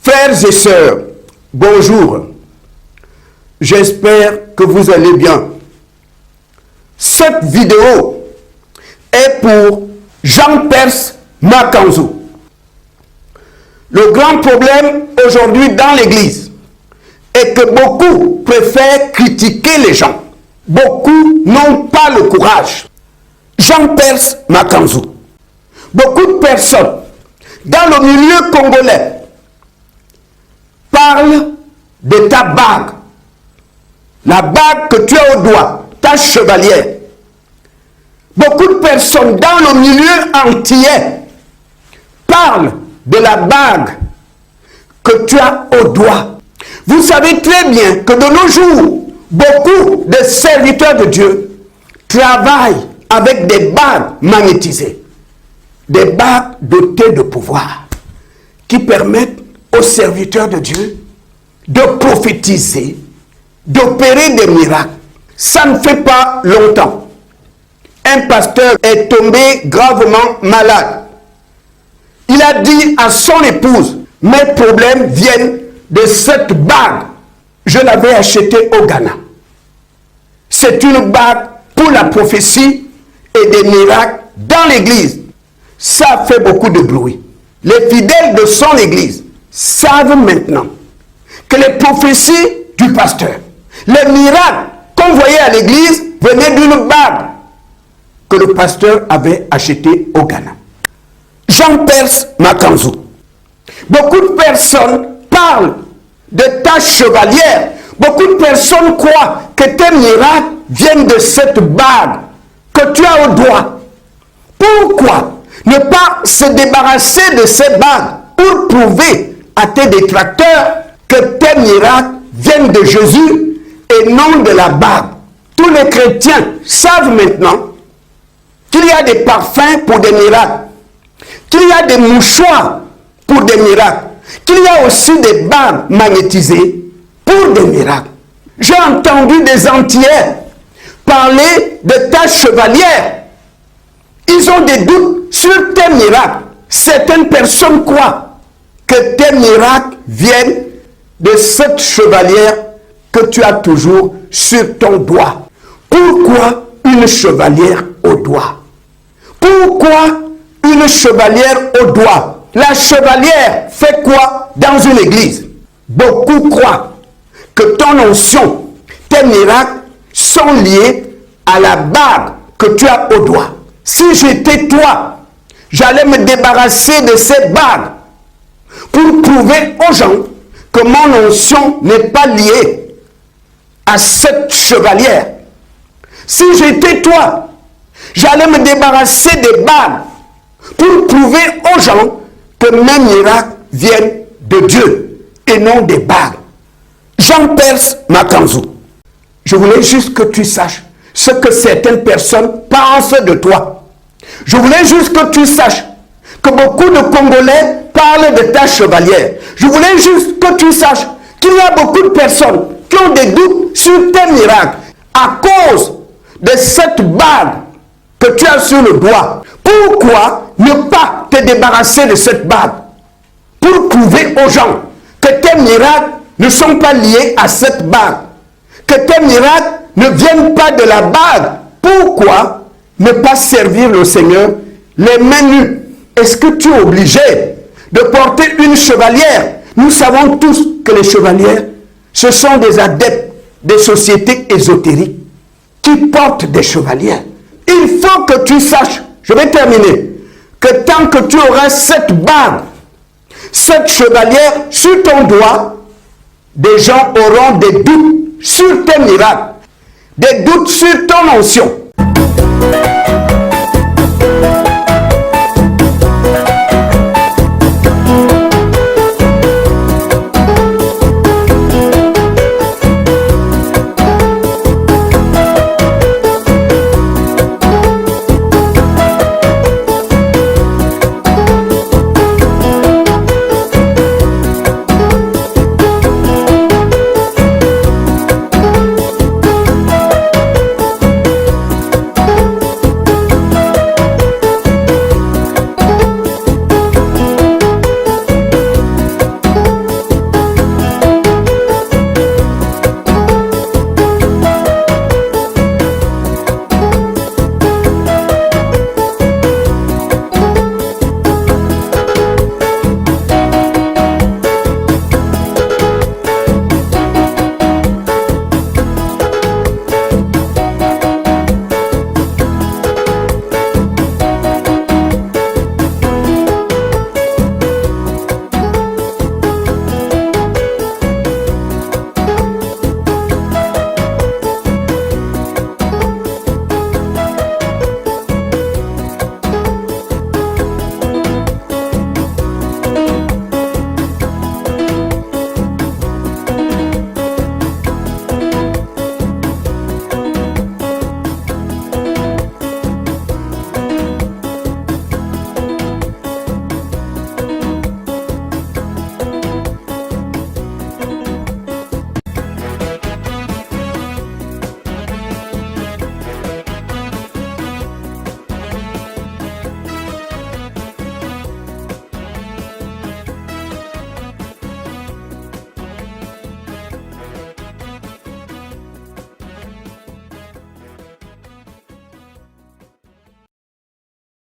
Frères et sœurs, bonjour. J'espère que vous allez bien. Cette vidéo est pour Jean-Perse Makanzou. Le grand problème aujourd'hui dans l'église est que beaucoup préfèrent critiquer les gens. Beaucoup n'ont pas le courage. Jean-Perse Makanzou. Beaucoup de personnes dans le milieu congolais parlent de ta bague. La bague que tu as au doigt, ta chevalière. Beaucoup de personnes dans le milieu entier parlent de la bague que tu as au doigt. Vous savez très bien que de nos jours, beaucoup de serviteurs de Dieu travaillent avec des bagues magnétisées. Des bagues dotées de pouvoir qui permettent aux serviteurs de Dieu de prophétiser, d'opérer des miracles. Ça ne fait pas longtemps. Un pasteur est tombé gravement malade. Il a dit à son épouse, mes problèmes viennent de cette bague. Je l'avais achetée au Ghana. C'est une bague pour la prophétie et des miracles dans l'église. Ça fait beaucoup de bruit. Les fidèles de son église savent maintenant que les prophéties du pasteur, les miracles qu'on voyait à l'église venaient d'une bague que le pasteur avait achetée au Ghana. Jean-Perse Makanzou. Beaucoup de personnes parlent de ta chevalière. Beaucoup de personnes croient que tes miracles viennent de cette bague que tu as au doigt. Pourquoi ne pas se débarrasser de ces bagues pour prouver à tes détracteurs que tes miracles viennent de Jésus et non de la bague? Tous les chrétiens savent maintenant qu'il y a des parfums pour des miracles, qu'il y a des mouchoirs pour des miracles, qu'il y a aussi des bagues magnétisées pour des miracles. J'ai entendu des Antillais parler de ta chevalière. Ils ont des doutes sur tes miracles. Certaines personnes croient que tes miracles viennent de cette chevalière que tu as toujours sur ton doigt. Pourquoi une chevalière au doigt? Pourquoi une chevalière au doigt? La chevalière fait quoi dans une église? Beaucoup croient que ton onction, tes miracles sont liés à la bague que tu as au doigt. Si j'étais toi, j'allais me débarrasser de ces bagues pour prouver aux gens que mon onction n'est pas liée à cette chevalière. Si j'étais toi, j'allais me débarrasser des bagues pour prouver aux gens que mes miracles viennent de Dieu et non des bagues. Jean-Perse Makanzou, je voulais juste que tu saches ce que certaines personnes pensent de toi. Je voulais juste que tu saches que beaucoup de Congolais parlent de ta chevalière. Je voulais juste que tu saches qu'il y a beaucoup de personnes qui ont des doutes sur tes miracles à cause de cette bague que tu as sur le doigt. Pourquoi ne pas te débarrasser de cette bague pour prouver aux gens que tes miracles ne sont pas liés à cette bague, que tes miracles ne viennent pas de la bague? Pourquoi ne pas servir le Seigneur les mains nues? Est-ce que tu es obligé de porter une chevalière? Nous savons tous que les chevalières, ce sont des adeptes des sociétés ésotériques qui portent des chevalières. Il faut que tu saches, je vais terminer, que tant que tu auras cette bague, cette chevalière sur ton doigt, des gens auront des doutes sur tes miracles, des doutes sur ton onction.